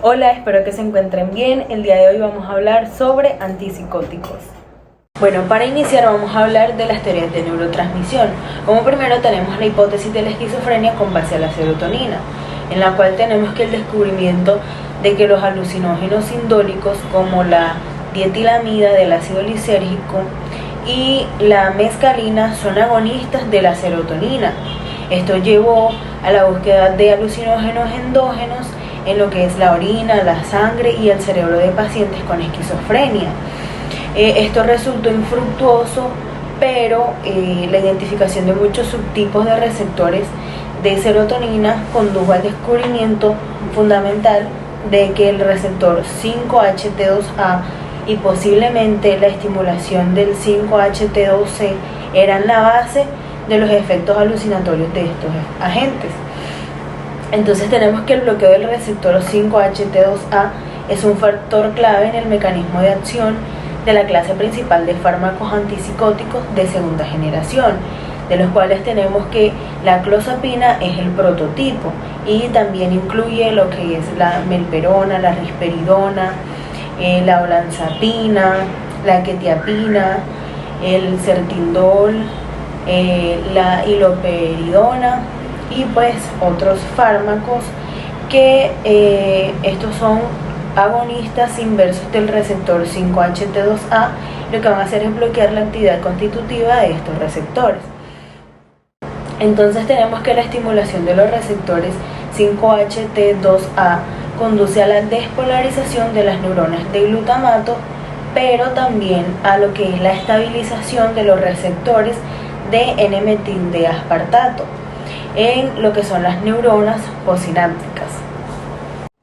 Hola, espero que se encuentren bien. El día de hoy vamos a hablar sobre antipsicóticos. Bueno, para iniciar vamos a hablar de las teorías de neurotransmisión. Como primero tenemos la hipótesis de la esquizofrenia con base a la serotonina, en la cual tenemos que el descubrimiento de que los alucinógenos indólicos como la dietilamida del ácido lisérgico y la mescalina son agonistas de la serotonina. Esto llevó a la búsqueda de alucinógenos endógenos en lo que es la orina, la sangre y el cerebro de pacientes con esquizofrenia. Esto resultó infructuoso, pero la identificación de muchos subtipos de receptores de serotonina condujo al descubrimiento fundamental de que el receptor 5-HT2A y posiblemente la estimulación del 5-HT2C eran la base de los efectos alucinatorios de estos agentes. Entonces tenemos que el bloqueo del receptor 5-HT2A es un factor clave en el mecanismo de acción de la clase principal de fármacos antipsicóticos de segunda generación, de los cuales tenemos que la clozapina es el prototipo y también incluye lo que es la melperona, la risperidona, la olanzapina, la quetiapina, el sertindol, la iloperidona y pues otros fármacos que estos son agonistas inversos del receptor 5-HT2A. Lo que van a hacer es bloquear la actividad constitutiva de estos receptores. Entonces tenemos que la estimulación de los receptores 5-HT2A conduce a la despolarización de las neuronas de glutamato, pero también a lo que es la estabilización de los receptores de N-metil de aspartato en lo que son las neuronas postsinápticas.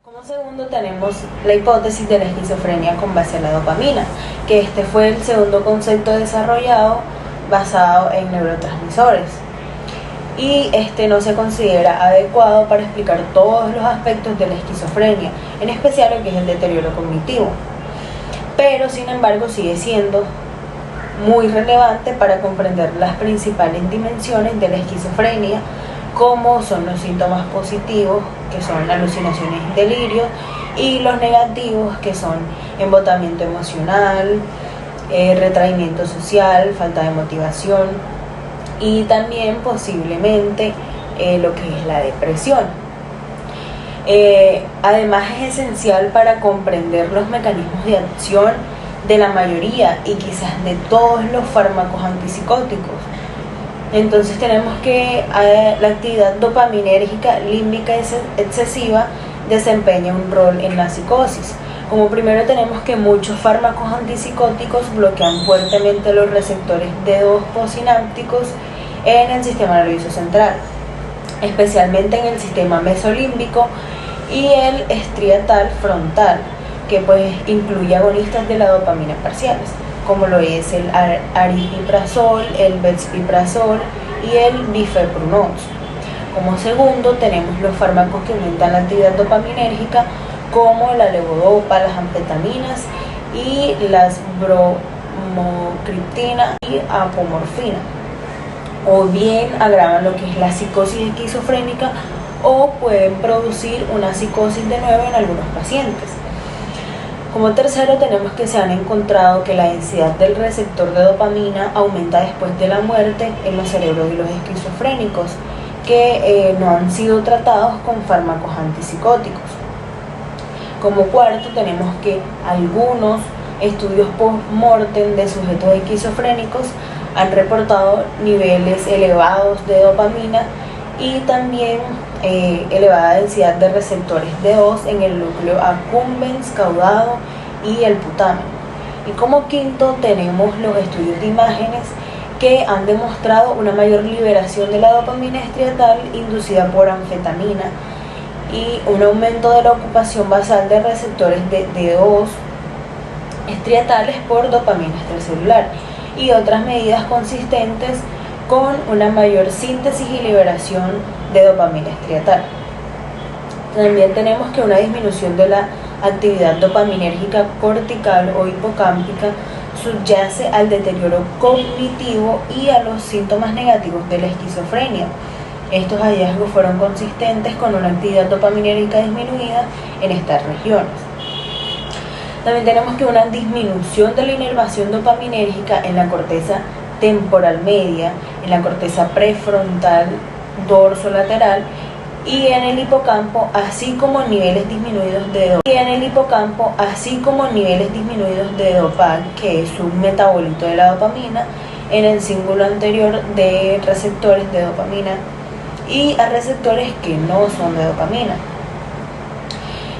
Como segundo tenemos la hipótesis de la esquizofrenia con base a la dopamina, que este fue el segundo concepto desarrollado basado en neurotransmisores. Y este no se considera adecuado para explicar todos los aspectos de la esquizofrenia, en especial lo que es el deterioro cognitivo. Pero sin embargo sigue siendo muy relevante para comprender las principales dimensiones de la esquizofrenia, como son los síntomas positivos, que son alucinaciones y delirios, y los negativos, que son embotamiento emocional, retraimiento social, falta de motivación y también posiblemente lo que es la depresión. Además es esencial para comprender los mecanismos de acción de la mayoría y quizás de todos los fármacos antipsicóticos. Entonces tenemos que la actividad dopaminérgica límbica excesiva desempeña un rol en la psicosis. Como primero tenemos que muchos fármacos antipsicóticos bloquean fuertemente los receptores D2 postsinápticos en el sistema nervioso central, especialmente en el sistema mesolímbico y el estriatal frontal, que pues incluye agonistas de la dopamina parciales, como lo es el aripiprazol, el bexpiprazol y el bifeprunos. Como segundo tenemos los fármacos que aumentan la actividad dopaminérgica, como la levodopa, las anfetaminas y las bromocriptina y apomorfina, o bien agravan lo que es la psicosis esquizofrénica o pueden producir una psicosis de nuevo en algunos pacientes. Como tercero tenemos que se han encontrado que la densidad del receptor de dopamina aumenta después de la muerte en los cerebros de los esquizofrénicos que no han sido tratados con fármacos antipsicóticos. Como cuarto tenemos que algunos estudios post-mortem de sujetos esquizofrénicos han reportado niveles elevados de dopamina y también elevada densidad de receptores D2 en el núcleo accumbens, caudado y el putamen. Y como quinto tenemos los estudios de imágenes que han demostrado una mayor liberación de la dopamina estriatal inducida por anfetamina y un aumento de la ocupación basal de receptores de D2 estriatales por dopamina extracelular y otras medidas consistentes con una mayor síntesis y liberación de dopamina estriatal. También tenemos que una disminución de la actividad dopaminérgica cortical o hipocámpica subyace al deterioro cognitivo y a los síntomas negativos de la esquizofrenia. Estos hallazgos fueron consistentes con una actividad dopaminérgica disminuida en estas regiones. También tenemos que una disminución de la inervación dopaminérgica en la corteza temporal media, en la corteza prefrontal dorsolateral y en el hipocampo, así como niveles disminuidos de DOPAC, que es un metabolito de la dopamina, en el cíngulo anterior de receptores de dopamina y a receptores que no son de dopamina.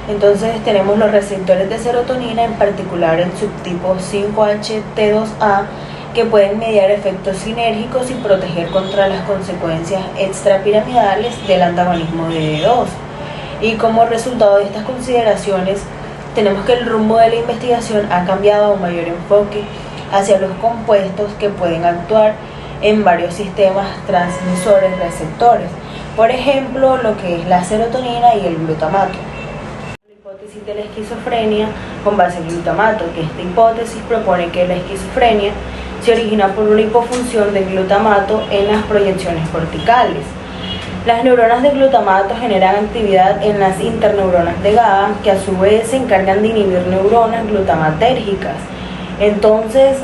Entonces tenemos los receptores de serotonina, en particular el subtipo 5HT2A, que pueden mediar efectos sinérgicos y proteger contra las consecuencias extrapiramidales del antagonismo de D2. Y como resultado de estas consideraciones, tenemos que el rumbo de la investigación ha cambiado a un mayor enfoque hacia los compuestos que pueden actuar en varios sistemas transmisores receptores, por ejemplo, lo que es la serotonina y el glutamato. La hipótesis de la esquizofrenia con base en glutamato, que esta hipótesis propone que la esquizofrenia se origina por una hipofunción del glutamato en las proyecciones corticales. Las neuronas de glutamato generan actividad en las interneuronas de GABA, que a su vez se encargan de inhibir neuronas glutamatérgicas. Entonces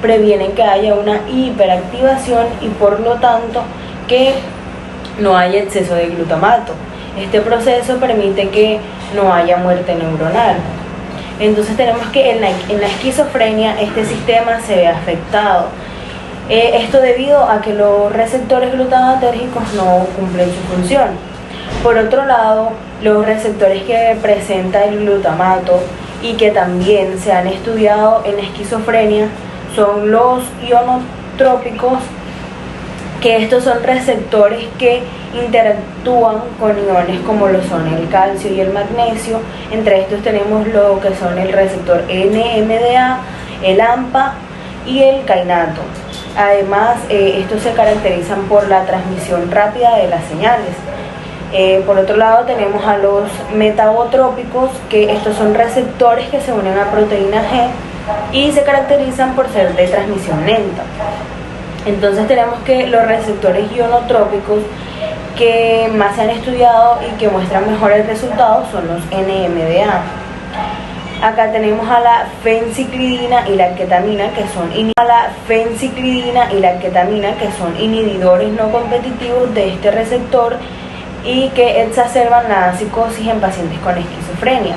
previenen que haya una hiperactivación y por lo tanto que no haya exceso de glutamato. Este proceso permite que no haya muerte neuronal. Entonces tenemos que en la esquizofrenia este sistema se ve afectado. Esto debido a que los receptores glutamatérgicos no cumplen su función. Por otro lado, los receptores que presenta el glutamato y que también se han estudiado en la esquizofrenia son los ionotrópicos, que estos son receptores que interactúan con iones como lo son el calcio y el magnesio. Entre estos tenemos lo que son el receptor NMDA, el AMPA y el kainato. Además, estos se caracterizan por la transmisión rápida de las señales. Por otro lado tenemos a los metabotrópicos, que estos son receptores que se unen a proteína G y se caracterizan por ser de transmisión lenta. Entonces tenemos que los receptores ionotrópicos que más se han estudiado y que muestran mejores resultados son los NMDA. Acá tenemos a la fenciclidina y la ketamina, que son inhibidores no competitivos de este receptor y que exacerban la psicosis en pacientes con esquizofrenia.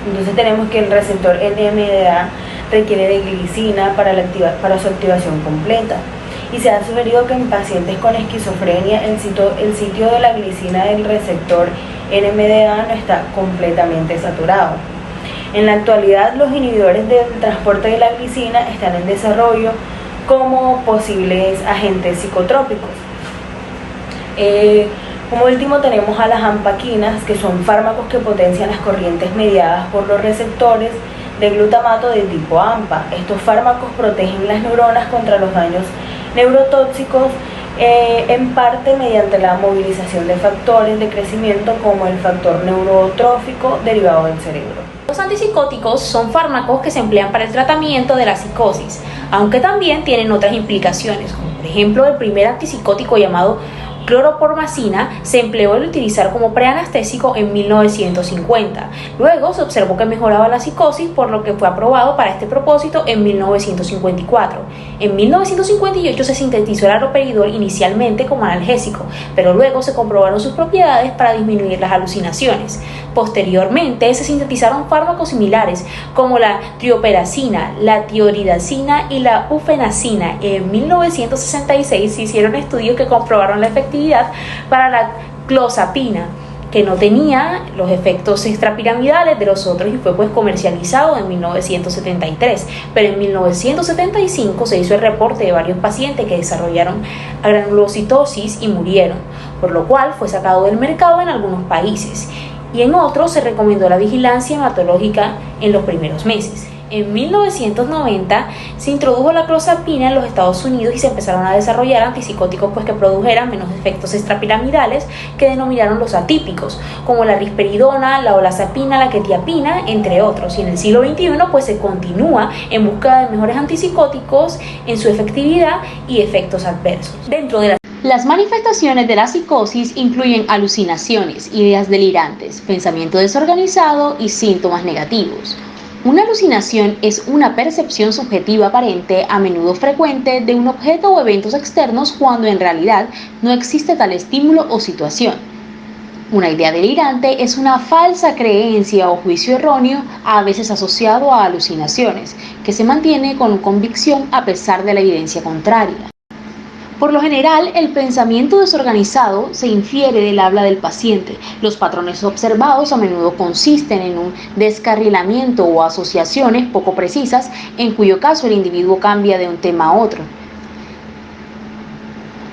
Entonces tenemos que el receptor NMDA requiere de glicina para su activación completa, y se ha sugerido que en pacientes con esquizofrenia el sitio de la glicina del receptor NMDA no está completamente saturado. En la actualidad, los inhibidores del transporte de la glicina están en desarrollo como posibles agentes psicotrópicos. Como último tenemos a las ampaquinas, que son fármacos que potencian las corrientes mediadas por los receptores de glutamato de tipo AMPA. Estos fármacos protegen las neuronas contra los daños neurotóxicos, en parte mediante la movilización de factores de crecimiento como el factor neurotrófico derivado del cerebro. Los antipsicóticos son fármacos que se emplean para el tratamiento de la psicosis, aunque también tienen otras implicaciones, como por ejemplo el primer antipsicótico llamado cloropormacina se empleó al utilizar como preanestésico en 1950. Luego se observó que mejoraba la psicosis, por lo que fue aprobado para este propósito en 1954. En 1958 se sintetizó el haloperidol inicialmente como analgésico, pero luego se comprobaron sus propiedades para disminuir las alucinaciones. Posteriormente se sintetizaron fármacos similares como la trioperacina, la tioridazina y la ufenacina. En 1966 se hicieron estudios que comprobaron la efectividad para la clozapina, que no tenía los efectos extrapiramidales de los otros, y fue comercializado en 1973, pero en 1975 se hizo el reporte de varios pacientes que desarrollaron granulocitosis y murieron, por lo cual fue sacado del mercado en algunos países, y en otros se recomendó la vigilancia hematológica en los primeros meses. En 1990 se introdujo la clozapina en los Estados Unidos y se empezaron a desarrollar antipsicóticos que produjeran menos efectos extrapiramidales, que denominaron los atípicos, como la risperidona, la olazapina, la quetiapina, entre otros. Y en el siglo XXI se continúa en busca de mejores antipsicóticos en su efectividad y efectos adversos. Dentro de la Las manifestaciones de la psicosis incluyen alucinaciones, ideas delirantes, pensamiento desorganizado y síntomas negativos. Una alucinación es una percepción subjetiva aparente, a menudo frecuente, de un objeto o eventos externos cuando en realidad no existe tal estímulo o situación. Una idea delirante es una falsa creencia o juicio erróneo, a veces asociado a alucinaciones, que se mantiene con convicción a pesar de la evidencia contraria. Por lo general, el pensamiento desorganizado se infiere del habla del paciente. Los patrones observados a menudo consisten en un descarrilamiento o asociaciones poco precisas, en cuyo caso el individuo cambia de un tema a otro.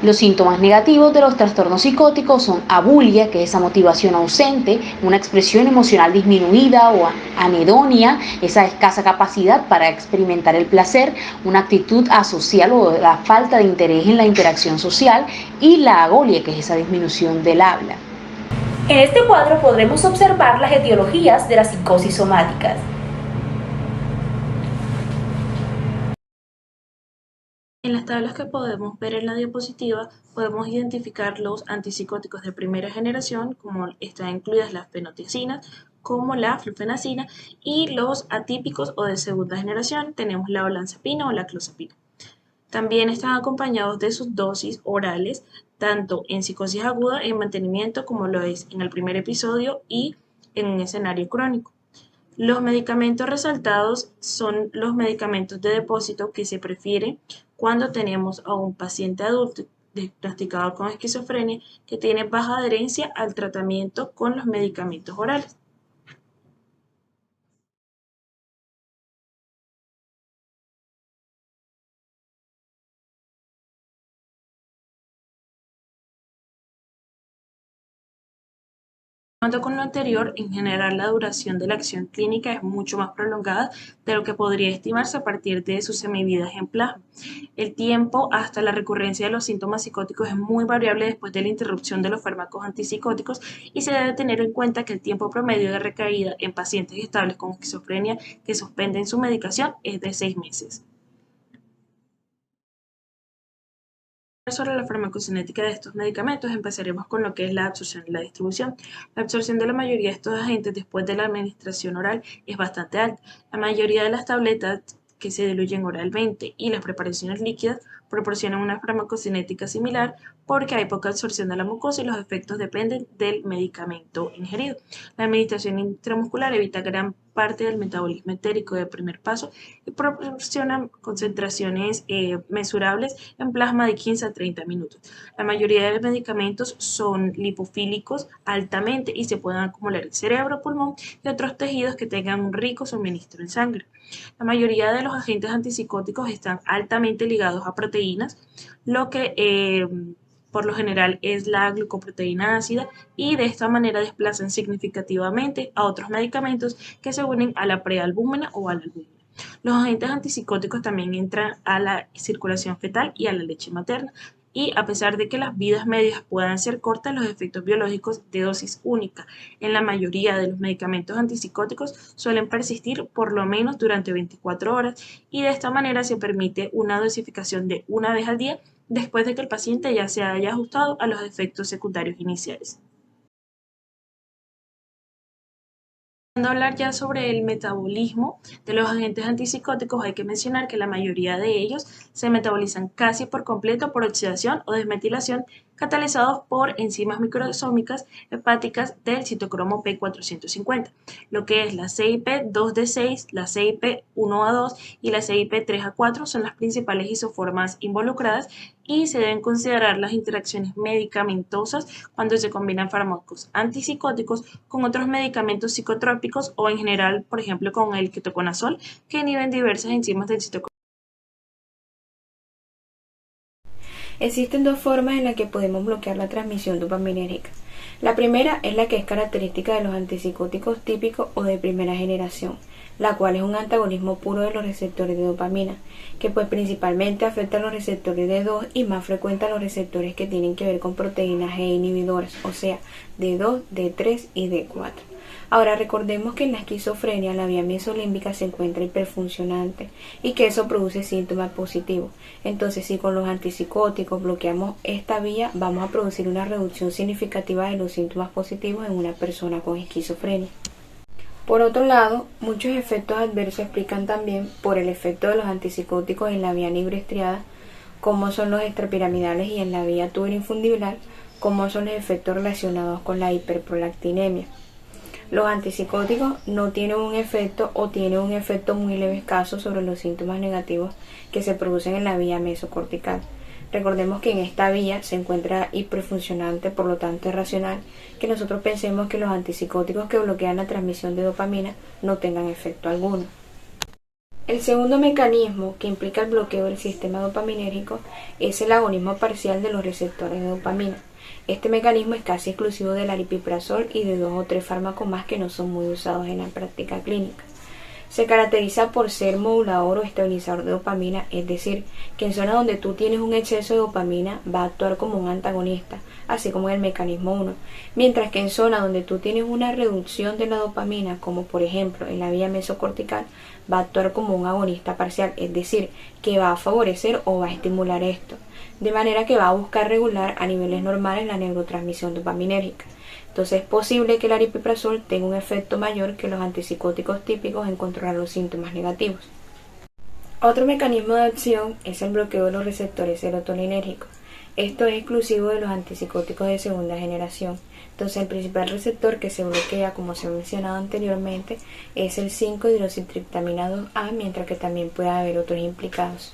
Los síntomas negativos de los trastornos psicóticos son abulia, que es esa motivación ausente, una expresión emocional disminuida o anedonia, esa escasa capacidad para experimentar el placer, una actitud asocial o la falta de interés en la interacción social, y la agolia, que es esa disminución del habla. En este cuadro podremos observar las etiologías de las psicosis somáticas. En las tablas que podemos ver en la diapositiva, podemos identificar los antipsicóticos de primera generación, como están incluidas las fenotiazinas, como la flufenacina, y los atípicos o de segunda generación, tenemos la olanzapina o la clozapina. También están acompañados de sus dosis orales, tanto en psicosis aguda en mantenimiento como lo es en el primer episodio y en un escenario crónico. Los medicamentos resaltados son los medicamentos de depósito que se prefieren cuando tenemos a un paciente adulto diagnosticado con esquizofrenia que tiene baja adherencia al tratamiento con los medicamentos orales. Con lo anterior, en general la duración de la acción clínica es mucho más prolongada de lo que podría estimarse a partir de su semivida en plasma. El tiempo hasta la recurrencia de los síntomas psicóticos es muy variable después de la interrupción de los fármacos antipsicóticos y se debe tener en cuenta que el tiempo promedio de recaída en pacientes estables con esquizofrenia que suspenden su medicación es de 6 meses. Sobre la farmacocinética de estos medicamentos, empezaremos con lo que es la absorción y la distribución. La absorción de la mayoría de estos agentes después de la administración oral es bastante alta. La mayoría de las tabletas que se diluyen oralmente y las preparaciones líquidas proporcionan una farmacocinética similar porque hay poca absorción de la mucosa y los efectos dependen del medicamento ingerido. La administración intramuscular evita gran parte del metabolismo entérico del primer paso y proporciona concentraciones mesurables en plasma de 15 a 30 minutos. La mayoría de los medicamentos son lipofílicos altamente y se pueden acumular en cerebro, pulmón y otros tejidos que tengan un rico suministro en sangre. La mayoría de los agentes antipsicóticos están altamente ligados a proteínas, lo que por lo general es la glucoproteína ácida, y de esta manera desplazan significativamente a otros medicamentos que se unen a la prealbúmina o a la albúmina. Los agentes antipsicóticos también entran a la circulación fetal y a la leche materna, y a pesar de que las vidas medias puedan ser cortas, los efectos biológicos de dosis única en la mayoría de los medicamentos antipsicóticos suelen persistir por lo menos durante 24 horas, y de esta manera se permite una dosificación de una vez al día después de que el paciente ya se haya ajustado a los efectos secundarios iniciales. Cuando hablar ya sobre el metabolismo de los agentes antipsicóticos, hay que mencionar que la mayoría de ellos se metabolizan casi por completo por oxidación o desmetilación, catalizados por enzimas microsómicas hepáticas del citocromo P450, lo que es la CYP2D6, la CYP1A2 y la CYP3A4 son las principales isoformas involucradas, y se deben considerar las interacciones medicamentosas cuando se combinan fármacos antipsicóticos con otros medicamentos psicotrópicos o en general, por ejemplo, con el ketoconazol, que inhiben diversas enzimas del citocromo. Existen dos formas en las que podemos bloquear la transmisión dopaminérgica. La primera es la que es característica de los antipsicóticos típicos o de primera generación, la cual es un antagonismo puro de los receptores de dopamina, que pues principalmente afecta a los receptores D2 y más frecuente a los receptores que tienen que ver con proteínas G inhibidoras, o sea, D2, D3 y D4. Ahora recordemos que en la esquizofrenia la vía mesolímbica se encuentra hiperfuncionante y que eso produce síntomas positivos. Entonces, si con los antipsicóticos bloqueamos esta vía, vamos a producir una reducción significativa de los síntomas positivos en una persona con esquizofrenia. Por otro lado, muchos efectos adversos explican también por el efecto de los antipsicóticos en la vía nigroestriada, como son los extrapiramidales, y en la vía tuberinfundibular, como son los efectos relacionados con la hiperprolactinemia. Los antipsicóticos no tienen un efecto o tienen un efecto muy leve escaso sobre los síntomas negativos que se producen en la vía mesocortical. Recordemos que en esta vía se encuentra hiperfuncionante, por lo tanto es racional que nosotros pensemos que los antipsicóticos que bloquean la transmisión de dopamina no tengan efecto alguno. El segundo mecanismo que implica el bloqueo del sistema dopaminérgico es el agonismo parcial de los receptores de dopamina. Este mecanismo es casi exclusivo del aripiprazol y de 2 o 3 fármacos más que no son muy usados en la práctica clínica. Se caracteriza por ser modulador o estabilizador de dopamina, es decir, que en zonas donde tú tienes un exceso de dopamina va a actuar como un antagonista, así como en el mecanismo 1, mientras que en zonas donde tú tienes una reducción de la dopamina, como por ejemplo en la vía mesocortical, va a actuar como un agonista parcial, es decir, que va a favorecer o va a estimular esto, de manera que va a buscar regular a niveles normales la neurotransmisión dopaminérgica. Entonces es posible que el aripiprazol tenga un efecto mayor que los antipsicóticos típicos en controlar los síntomas negativos. Otro mecanismo de acción es el bloqueo de los receptores serotoninérgicos. Esto es exclusivo de los antipsicóticos de segunda generación. Entonces el principal receptor que se bloquea, como se ha mencionado anteriormente, es el 5-hidroxitriptamina 2A, mientras que también puede haber otros implicados.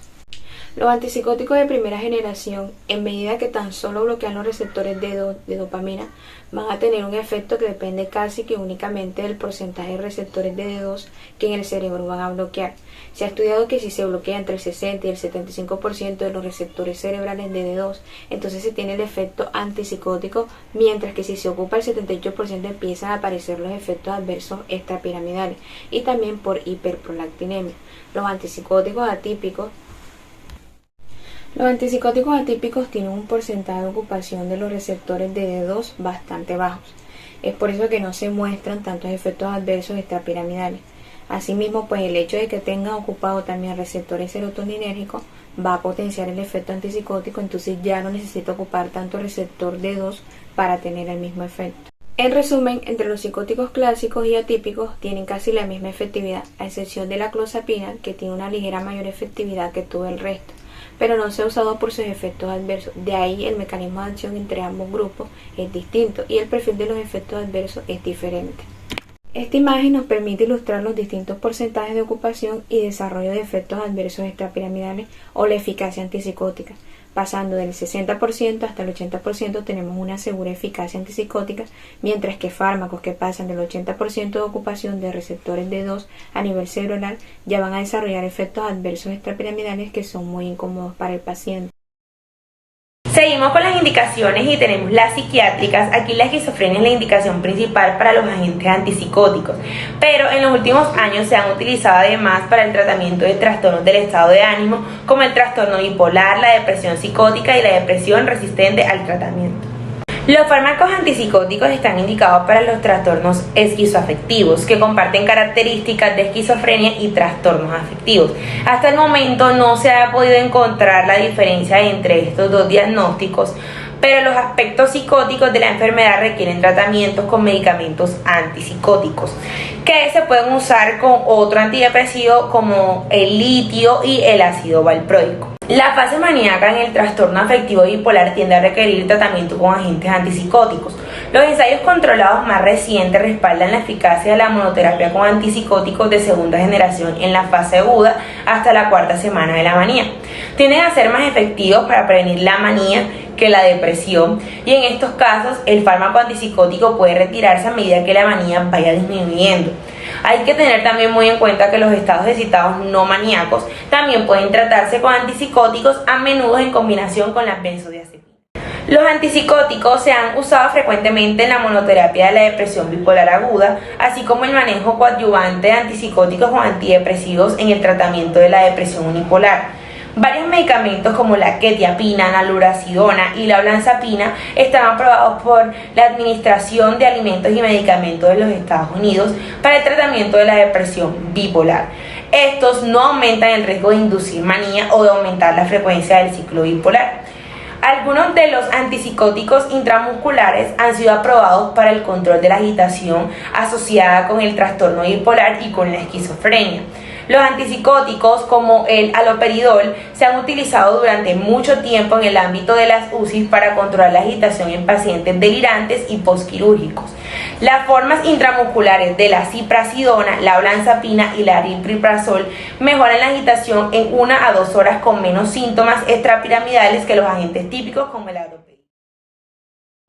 Los antipsicóticos de primera generación, en medida que tan solo bloquean los receptores de dopamina, van a tener un efecto que depende casi que únicamente del porcentaje de receptores de D2 que en el cerebro van a bloquear. Se ha estudiado que si se bloquea entre el 60 y el 75% de los receptores cerebrales de D2, entonces se tiene el efecto antipsicótico, mientras que si se ocupa el 78% empiezan a aparecer los efectos adversos extrapiramidales y también por hiperprolactinemia. Los antipsicóticos atípicos tienen un porcentaje de ocupación de los receptores de D2 bastante bajos. Es por eso que no se muestran tantos efectos adversos extrapiramidales. Asimismo, pues el hecho de que tengan ocupado también receptores serotoninérgicos va a potenciar el efecto antipsicótico, entonces ya no necesita ocupar tanto receptor D2 para tener el mismo efecto. En resumen, entre los psicóticos clásicos y atípicos tienen casi la misma efectividad, a excepción de la clozapina, que tiene una ligera mayor efectividad que todo el resto, pero no se ha usado por sus efectos adversos. De ahí el mecanismo de acción entre ambos grupos es distinto y el perfil de los efectos adversos es diferente. Esta imagen nos permite ilustrar los distintos porcentajes de ocupación y desarrollo de efectos adversos extrapiramidales o la eficacia antipsicótica. Pasando del 60% hasta el 80% tenemos una segura eficacia antipsicótica, mientras que fármacos que pasan del 80% de ocupación de receptores D2 a nivel cerebral ya van a desarrollar efectos adversos extrapiramidales que son muy incómodos para el paciente. Seguimos con las indicaciones y tenemos las psiquiátricas. Aquí la esquizofrenia es la indicación principal para los agentes antipsicóticos, pero en los últimos años se han utilizado además para el tratamiento de trastornos del estado de ánimo, como el trastorno bipolar, la depresión psicótica y la depresión resistente al tratamiento. Los fármacos antipsicóticos están indicados para los trastornos esquizoafectivos, que comparten características de esquizofrenia y trastornos afectivos. Hasta el momento no se ha podido encontrar la diferencia entre estos dos diagnósticos, pero los aspectos psicóticos de la enfermedad requieren tratamientos con medicamentos antipsicóticos, que se pueden usar con otro antidepresivo como el litio y el ácido valproico. La fase maníaca en el trastorno afectivo bipolar tiende a requerir tratamiento con agentes antipsicóticos. Los ensayos controlados más recientes respaldan la eficacia de la monoterapia con antipsicóticos de segunda generación en la fase aguda hasta la 4ª semana de la manía. Tienden a ser más efectivos para prevenir la manía que la depresión, y en estos casos el fármaco antipsicótico puede retirarse a medida que la manía vaya disminuyendo. Hay que tener también muy en cuenta que los estados excitados no maníacos también pueden tratarse con antipsicóticos, a menudo en combinación con las benzodiazepinas. Los antipsicóticos se han usado frecuentemente en la monoterapia de la depresión bipolar aguda, así como el manejo coadyuvante de antipsicóticos o antidepresivos en el tratamiento de la depresión unipolar. Varios medicamentos como la quetiapina, naluracidona y la olanzapina están aprobados por la Administración de Alimentos y Medicamentos de los Estados Unidos para el tratamiento de la depresión bipolar. Estos no aumentan el riesgo de inducir manía o de aumentar la frecuencia del ciclo bipolar. Algunos de los antipsicóticos intramusculares han sido aprobados para el control de la agitación asociada con el trastorno bipolar y con la esquizofrenia. Los antipsicóticos como el haloperidol se han utilizado durante mucho tiempo en el ámbito de las UCI para controlar la agitación en pacientes delirantes y postquirúrgicos. Las formas intramusculares de la ciprasidona, la olanzapina y la aripiprazol mejoran la agitación en 1 a 2 horas con menos síntomas extrapiramidales que los agentes típicos como el haloperidol.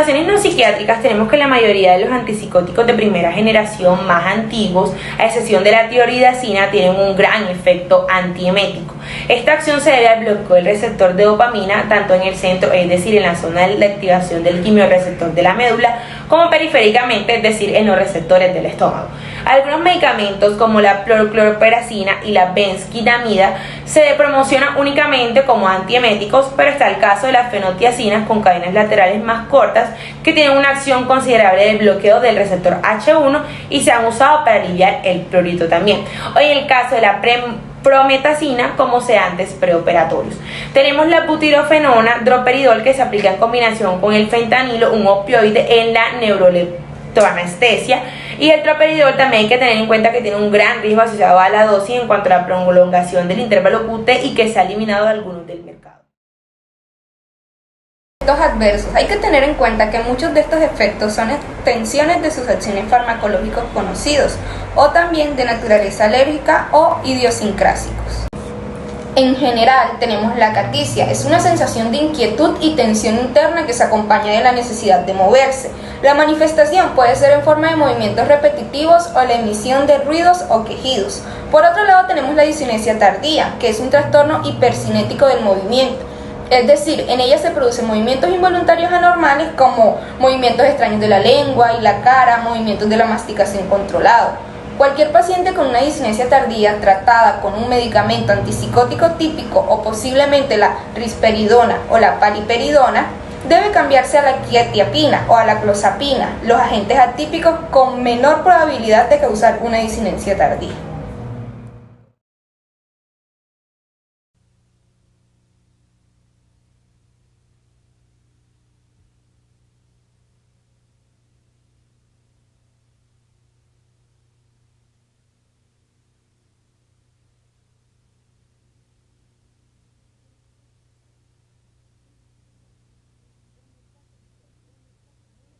En situaciones no psiquiátricas tenemos que la mayoría de los antipsicóticos de primera generación más antiguos, a excepción de la tioridazina, tienen un gran efecto antiemético. Esta acción se debe al bloqueo del receptor de dopamina, tanto en el centro, es decir, en la zona de activación del quimiorreceptor de la médula, como periféricamente, es decir, en los receptores del estómago. Algunos medicamentos como la clorperazina y la benzquinamida se promocionan únicamente como antieméticos, pero está el caso de las fenotiacinas con cadenas laterales más cortas que tienen una acción considerable de bloqueo del receptor H1 y se han usado para aliviar el prurito también. O en el caso de la prometacina como sedantes preoperatorios. Tenemos la butirofenona, droperidol, que se aplica en combinación con el fentanilo, un opioide, en la neuroleptoanestesia, y el droperidol también hay que tener en cuenta que tiene un gran riesgo asociado a la dosis en cuanto a la prolongación del intervalo QT y que se ha eliminado algunos del mercado. Efectos adversos. Hay que tener en cuenta que muchos de estos efectos son extensiones de sus acciones farmacológicos conocidos o también de naturaleza alérgica o idiosincrásicos. En general tenemos la acaticia, es una sensación de inquietud y tensión interna que se acompaña de la necesidad de moverse. La manifestación puede ser en forma de movimientos repetitivos o la emisión de ruidos o quejidos. Por otro lado tenemos la disinesia tardía, que es un trastorno hipercinético del movimiento. Es decir, en ella se producen movimientos involuntarios anormales como movimientos extraños de la lengua y la cara, movimientos de la masticación controlado. Cualquier paciente con una disinesia tardía tratada con un medicamento antipsicótico típico o posiblemente la risperidona o la paliperidona debe cambiarse a la quetiapina o a la clozapina, los agentes atípicos con menor probabilidad de causar una disinesia tardía.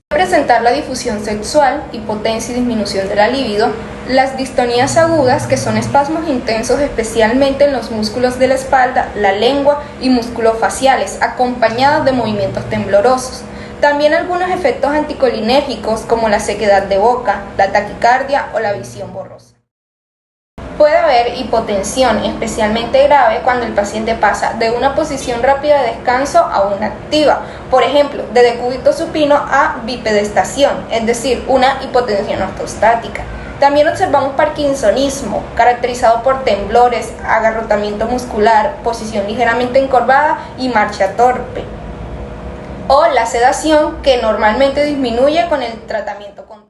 Presentar la difusión sexual, impotencia y disminución de la libido, las distonías agudas, que son espasmos intensos especialmente en los músculos de la espalda, la lengua y músculos faciales, acompañados de movimientos temblorosos. También algunos efectos anticolinérgicos como la sequedad de boca, la taquicardia o la visión borrosa. Puede haber hipotensión, especialmente grave cuando el paciente pasa de una posición rápida de descanso a una activa, por ejemplo, de decúbito supino a bipedestación, es decir, una hipotensión ortostática. También observamos parkinsonismo, caracterizado por temblores, agarrotamiento muscular, posición ligeramente encorvada y marcha torpe. O la sedación, que normalmente disminuye con el tratamiento continuo.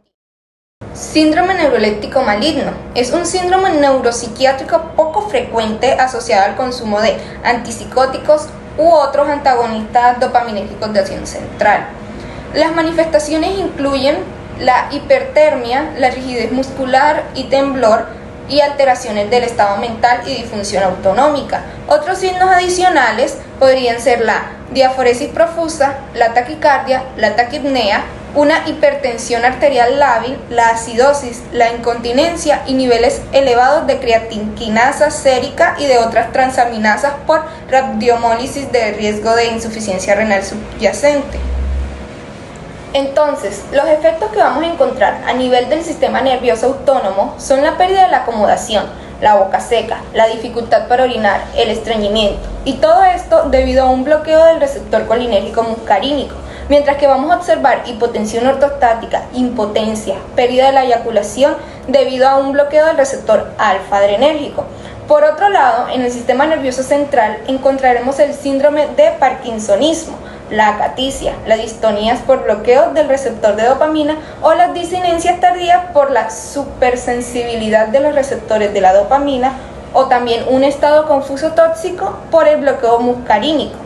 Síndrome neuroléptico maligno es un síndrome neuropsiquiátrico poco frecuente asociado al consumo de antipsicóticos u otros antagonistas dopaminérgicos de acción central. Las manifestaciones incluyen la hipertermia, la rigidez muscular y temblor y alteraciones del estado mental y disfunción autonómica. Otros signos adicionales podrían ser la diaforesis profusa, la taquicardia, la taquipnea, una hipertensión arterial lábil, la acidosis, la incontinencia y niveles elevados de creatinquinasa sérica y de otras transaminasas por rhabdomyolysis de riesgo de insuficiencia renal subyacente. Entonces, los efectos que vamos a encontrar a nivel del sistema nervioso autónomo son la pérdida de la acomodación, la boca seca, la dificultad para orinar, el estreñimiento, y todo esto debido a un bloqueo del receptor colinérgico muscarínico, mientras que vamos a observar hipotensión ortostática, impotencia, pérdida de la eyaculación debido a un bloqueo del receptor alfa-adrenérgico. Por otro lado, en el sistema nervioso central encontraremos el síndrome de parkinsonismo, la acaticia, las distonías por bloqueo del receptor de dopamina o las disinencias tardías por la supersensibilidad de los receptores de la dopamina, o también un estado confuso tóxico por el bloqueo muscarínico.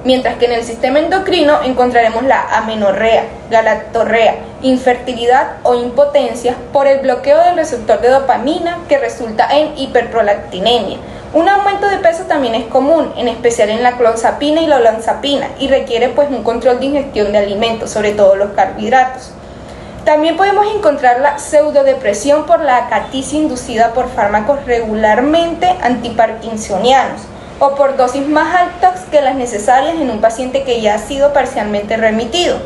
Mientras que en el sistema endocrino encontraremos la amenorrea, galactorrea, infertilidad o impotencia por el bloqueo del receptor de dopamina que resulta en hiperprolactinemia. Un aumento de peso también es común, en especial en la clozapina y la olanzapina, y requiere pues un control de ingestión de alimentos, sobre todo los carbohidratos. También podemos encontrar la pseudodepresión por la acaticia inducida por fármacos regularmente antiparkinsonianos o por dosis más altas que las necesarias en un paciente que ya ha sido parcialmente remitido.